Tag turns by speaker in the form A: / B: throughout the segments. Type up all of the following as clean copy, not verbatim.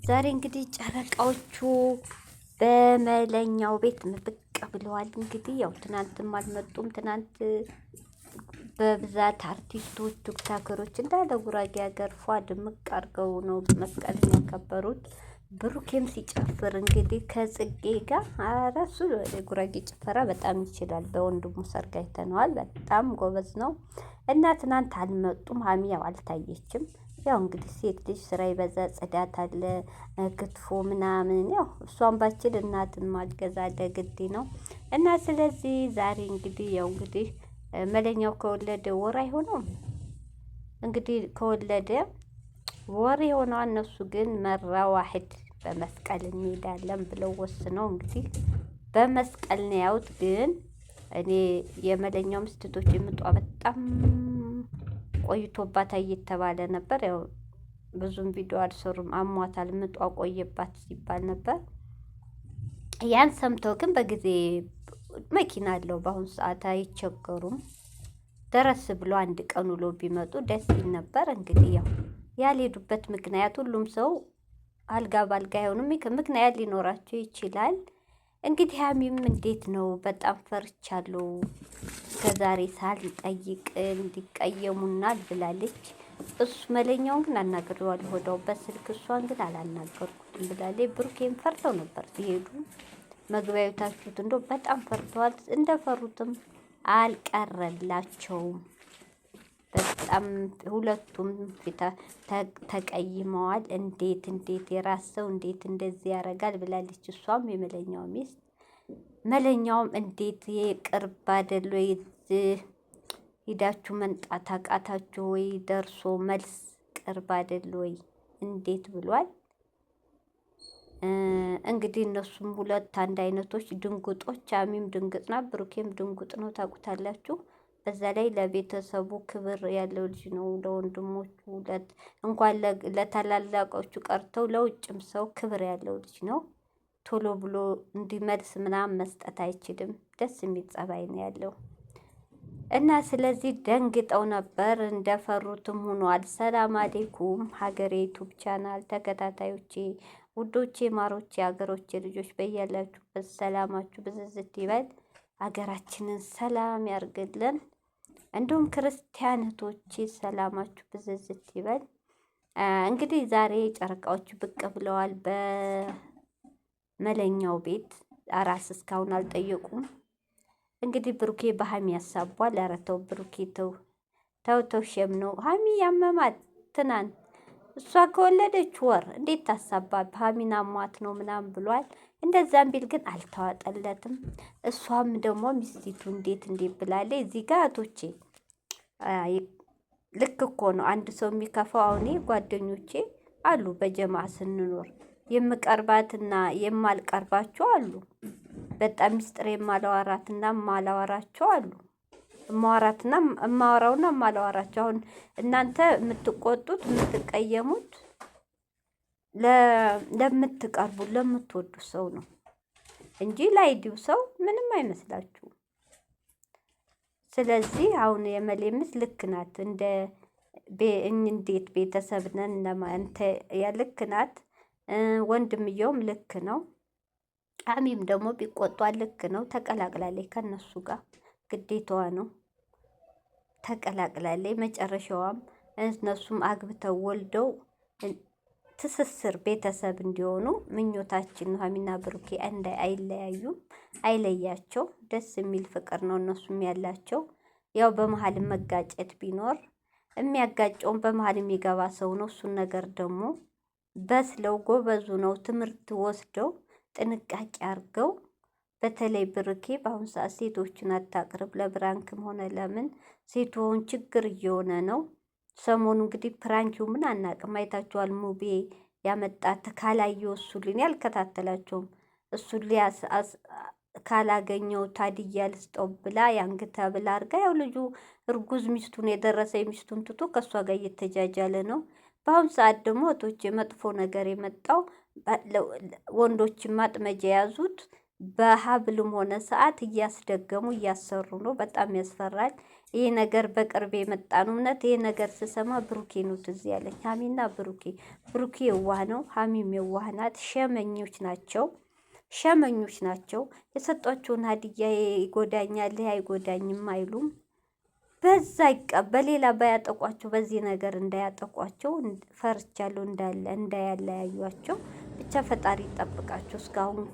A: ዛሬ እንግዲህ ጨረቃዎቹ በመለኛው ቤት ብቅ ብለዋል። እንግዲህ ያው ትናንትም አልመጡም። ትናንት በብዛት አርቲስቶች፣ ቲክቶከሮች እንዳለ ጉራጌ ሀገር ፏ ድምቅ አድርገው ነው መስቀልን ያከበሩት። ብሩኬም ሲጨፍር እንግዲህ ከጽጌ ጋር አረሱ ጉራጌ ጭፈራ በጣም ይችላል። በወንድሙ ሰርግ አይተነዋል። በጣም ጎበዝ ነው እና ትናንት አልመጡም። ሀሚ ያው አልታየችም። ያው እንግዲህ ሴት ልጅ ስራ ይበዛ፣ ጽዳት አለ፣ ክትፎ ምናምን ያው እሷን ባችል እናትን ማገዝ አለ ግድ ነው እና ስለዚህ ዛሬ እንግዲህ ያው እንግዲህ መለኛው ከወለደ ወር አይሆነውም። እንግዲህ ከወለደ ወር የሆነው እነሱ ግን መራ ዋሕድ በመስቀል እንሄዳለን ብለው ወስነው እንግዲህ በመስቀል ነው ያዩት። ግን እኔ የመለኛው ምስቶች የምጧ በጣም ቆይቶባት እየተባለ ነበር። ያው ብዙም ቪዲዮ አልሰሩም። አሟታል፣ ምጧ ቆየባት ሲባል ነበር። ያን ሰምተው ግን በጊዜ መኪና አለው በአሁኑ ሰዓት አይቸገሩም። ደረስ ብሎ አንድ ቀን ውሎ ቢመጡ ደስ ይል ነበር። እንግዲህ ያው ያልሄዱበት ምክንያት ሁሉም ሰው አልጋ ባልጋ አይሆንም። ምክንያት ሊኖራቸው ይችላል። እንግዲህ ሀሚም እንዴት ነው በጣም ፈርቻለሁ እስከዛሬ ሳልጠይቅ እንዲቀየሙናል ብላለች። እሱ መለኛውን ግን አናግሬዋለሁ ወዲያው በስልክ እሷን ግን አላናገርኩትም ብላለች። ብሩኬን ፈርተው ነበር ሲሄዱ መግቢያ የታችሁት እንደው በጣም ፈርተዋል። እንደፈሩትም አልቀረላቸውም። በጣም ሁለቱም ተቀይመዋል። እንዴት የራስ ሰው እንዴት እንደዚህ ያደርጋል ብላለች። እሷም የመለኛው ሚስት መለኛውም እንዴት የቅርብ አይደል ወይ ሂዳችሁ መንጣት አቃታችሁ ወይ ደርሶ መልስ ቅርብ አይደል ወይ እንዴት ብሏል። እንግዲህ እነሱም ሁለት አንድ አይነቶች ድንጉጦች፣ አሚም ድንጉጥ ናት፣ ብሩኬም ድንጉጥ ነው። ታውቁታላችሁ። በዛ ላይ ለቤተሰቡ ክብር ያለው ልጅ ነው። ለወንድሞቹ እንኳን ለታላላቆቹ ቀርተው ለውጭም ሰው ክብር ያለው ልጅ ነው። ቶሎ ብሎ እንዲመልስ ምናምን መስጠት አይችልም። ደስ የሚል ጸባይ ነው ያለው እና ስለዚህ ደንግጠው ነበር። እንደፈሩትም ሆኗል። ሰላም አሌይኩም ሀገሬ ዩቱብ ቻናል ተከታታዮቼ፣ ውዶቼ፣ ማሮቼ፣ ሀገሮቼ ልጆች በያላችሁበት ሰላማችሁ ብዝዝት ይበል። ሀገራችንን ሰላም ያርግልን። እንዲሁም ክርስቲያን እህቶቼ ሰላማችሁ ብዝዝት ይበል። እንግዲህ ዛሬ ጨረቃዎቹ ብቅ ብለዋል በመለኛው ቤት። አራስ እስካሁን አልጠየቁም። እንግዲህ ብሩኬ በሀሚ ያሳቧል። ኧረ ተው ብሩኬ ተው ተው፣ ሸም ነው። ሀሚ ያመማት ትናንት እሷ ከወለደች ወር እንዴት ታሳባ? ሀሚን አሟት ነው ምናምን ብሏል። እንደዛም ቢል ግን አልተዋጠለትም። እሷም ደግሞ ሚስቲቱ እንዴት ብላለች። እዚህ ጋር እህቶቼ ልክ እኮ ነው አንድ ሰው የሚከፋው። አሁኔ ጓደኞቼ አሉ በጀማ ስንኖር የምቀርባትና የማልቀርባቸው አሉ። በጣም ሚስጥር የማላወራትና የማላወራቸው አሉ። የማወራትና የማወራውና የማላወራቸው። አሁን እናንተ የምትቆጡት የምትቀየሙት ለምትቀርቡ ለምትወዱ ሰው ነው እንጂ ላይዲው ሰው ምንም አይመስላችሁም። ስለዚህ አሁን የመሌምስ ልክ ናት። እንዴት ቤተሰብ ነን ለማንተ ልክ ናት። ወንድምየውም ልክ ነው። አሚም ደግሞ ቢቆጧ ልክ ነው። ተቀላቅላለች ከነሱ ጋር ግዴታዋ ነው። ተቀላቅላለች። መጨረሻዋም እነሱም አግብተው ወልደው ትስስር ቤተሰብ እንዲሆኑ ምኞታችን ነው። ሀሚና ብሩኬ አይለያዩም፣ አይለያቸው። ደስ የሚል ፍቅር ነው እነሱም ያላቸው። ያው በመሀል መጋጨት ቢኖር የሚያጋጨውን በመሀል የሚገባ ሰው ነው። እሱን ነገር ደግሞ በስለው ጎበዙ ነው ትምህርት ወስደው ጥንቃቄ አድርገው። በተለይ ብሩኬ በአሁኑ ሰዓት ሴቶችን አታቅርብ፣ ለብራንክም ሆነ ለምን ሴቶውን ችግር እየሆነ ነው። ሰሞኑ እንግዲህ ፕራንኪው ምን አናቅም፣ አይታችኋል። ሙቤ ያመጣት ካላየው እሱልን ያልከታተላቸውም እሱን ካላገኘው ታድያ ልስጠው ብላ ያንግታ ብላ አርጋ ያው ልጁ እርጉዝ ሚስቱን የደረሰ ሚስቱን ትቶ ከእሷ ጋር እየተጃጃለ ነው። በአሁኑ ሰዓት ደግሞ እህቶች የመጥፎ ነገር የመጣው ወንዶችን ማጥመጃ የያዙት በሀብልም ሆነ ሰዓት እያስደገሙ እያሰሩ ነው። በጣም ያስፈራል። ይህ ነገር በቅርብ የመጣ ነው። እውነት ይህ ነገር ስሰማ ብሩኬ ነው ትዝ ያለኝ። ሀሚና ብሩኬ የዋህ ነው፣ ሀሚም የዋህ ናት። ሸመኞች ናቸው። የሰጧቸውን ሀዲያ ይጎዳኛል አይጎዳኝም አይሉም። በዛ በሌላ ባያጠቋቸው በዚህ ነገር እንዳያጠቋቸው ፈርቻለሁ፣ እንዳያለያዩቸው። ብቻ ፈጣሪ ይጠብቃቸው። እስካሁን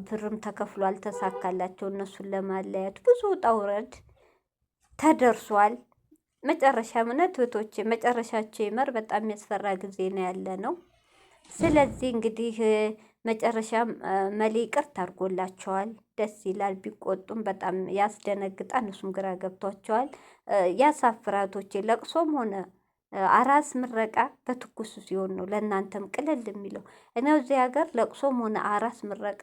A: ብርም ተከፍሎ አልተሳካላቸው። እነሱን ለማለያየት ብዙ ውጣ ውረድ ተደርሷል። መጨረሻ እውነት እህቶቼ መጨረሻቸው ይመር። በጣም የሚያስፈራ ጊዜ ነው ያለ ነው። ስለዚህ እንግዲህ መጨረሻም መሌ ይቅርታ አድርጎላቸዋል። ደስ ይላል። ቢቆጡም በጣም ያስደነግጣል። እነሱም ግራ ገብቷቸዋል። ያሳፍራቶቼ ለቅሶም ሆነ አራስ ምረቃ በትኩሱ ሲሆን ነው ለእናንተም ቅልል የሚለው። እኔ እዚህ ሀገር ለቅሶም ሆነ አራስ ምረቃ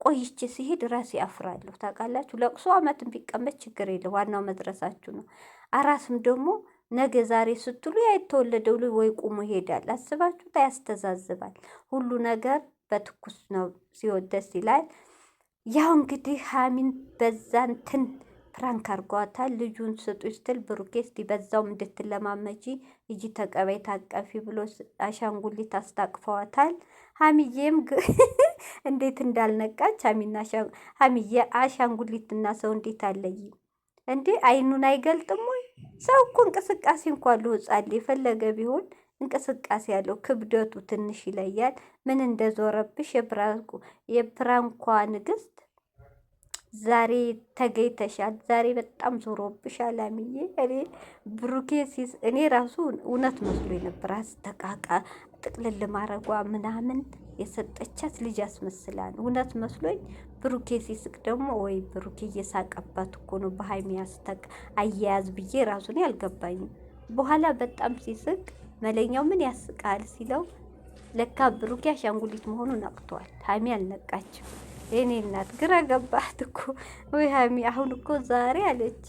A: ቆይቼ ሲሄድ ራሴ አፍራለሁ። ታውቃላችሁ፣ ለቅሶ አመትን ቢቀመጥ ችግር የለም፣ ዋናው መድረሳችሁ ነው። አራስም ደግሞ ነገ ዛሬ ስትሉ ያ የተወለደው ልጅ ወይ ቁሞ ይሄዳል። አስባችሁታ፣ ያስተዛዝባል። ሁሉ ነገር በትኩስ ነው ሲሆን ደስ ይላል። ያው እንግዲህ ሀሚን በዛንትን ፕራንክ አርጓታል። ልጁን ስጡ ስትል ብሩኬ እስቲ በዛውም እንድትለማመጂ እጂ ተቀበይ ታቀፊ ብሎ አሻንጉሊት አስታቅፈዋታል። ሀሚዬም እንዴት እንዳልነቃች ሀሚዬ አሻንጉሊትና ሰው እንዴት አለይ እንዴ? አይኑን አይገልጥም ወይ? ሰው እኮ እንቅስቃሴ እንኳን ልውጻል የፈለገ ቢሆን እንቅስቃሴ ያለው ክብደቱ ትንሽ ይለያል። ምን እንደዞረብሽ የፕራንኳ ንግስት ዛሬ ተገኝተሻል። ዛሬ በጣም ዞሮብሻል ሀሚዬ። እኔ ብሩኬ እኔ ራሱ እውነት መስሎ የነበር አስተቃቃ ጥቅልል ማረጓ ምናምን የሰጠቻት ልጅ አስመስላን እውነት መስሎኝ። ብሩኬ ሲስቅ ደግሞ ወይ ብሩኬ እየሳቀባት እኮ ነው በሀይሚ አያያዝ ብዬ ራሱን አልገባኝም። በኋላ በጣም ሲስቅ መለኛው ምን ያስቃል ሲለው ለካ ብሩኬ አሻንጉሊት መሆኑ ነቅቷል። ሀይሚ አልነቃችም። የኔ እናት ግራ ገባት እኮ ወይ ሀይሚ። አሁን እኮ ዛሬ አለች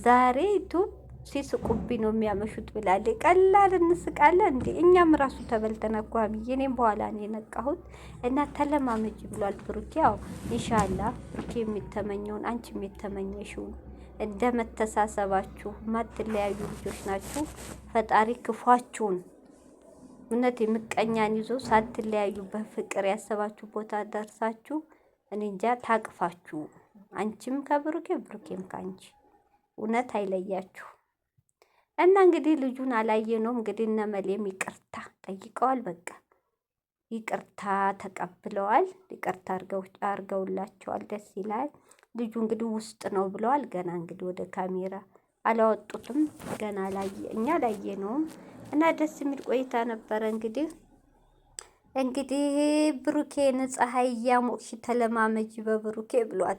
A: ዛሬ ዩቱብ ሲስቁብኝ ነው የሚያመሹት ብላለች። ቀላል እንስቃለን እንዴ? እኛም ራሱ ተበልተን እኮ ሀይሚዬ። እኔም በኋላ ነው የነቃሁት። እና ተለማመጂ ብሏል ብሩኬ። ያው ኢንሻአላህ ብሩኬ የሚተመኘውን አንቺም የተመኘሽውን እንደ መተሳሰባችሁ ማትለያዩ ልጆች ናችሁ። ፈጣሪ ክፏችሁን እውነት የምቀኛን ይዞ ሳትለያዩ በፍቅር ያሰባችሁ ቦታ ደርሳችሁ እኔ እንጃ ታቅፋችሁ፣ አንቺም ከብሩኬ ብሩኬም ከአንቺ እውነት አይለያችሁ። እና እንግዲህ ልጁን አላየነውም። እንግዲህ እነ መሌም ይቅርታ ጠይቀዋል። በቃ ይቅርታ ተቀብለዋል። ይቅርታ አርገውላቸዋል። ደስ ይላል። ልጁ እንግዲህ ውስጥ ነው ብለዋል። ገና እንግዲህ ወደ ካሜራ አላወጡትም። ገና እኛ አላየነውም። እና ደስ የሚል ቆይታ ነበረ። እንግዲህ ብሩኬ ፀሐይ እያሞቅሽ ተለማመጂ በብሩኬ ብሏል።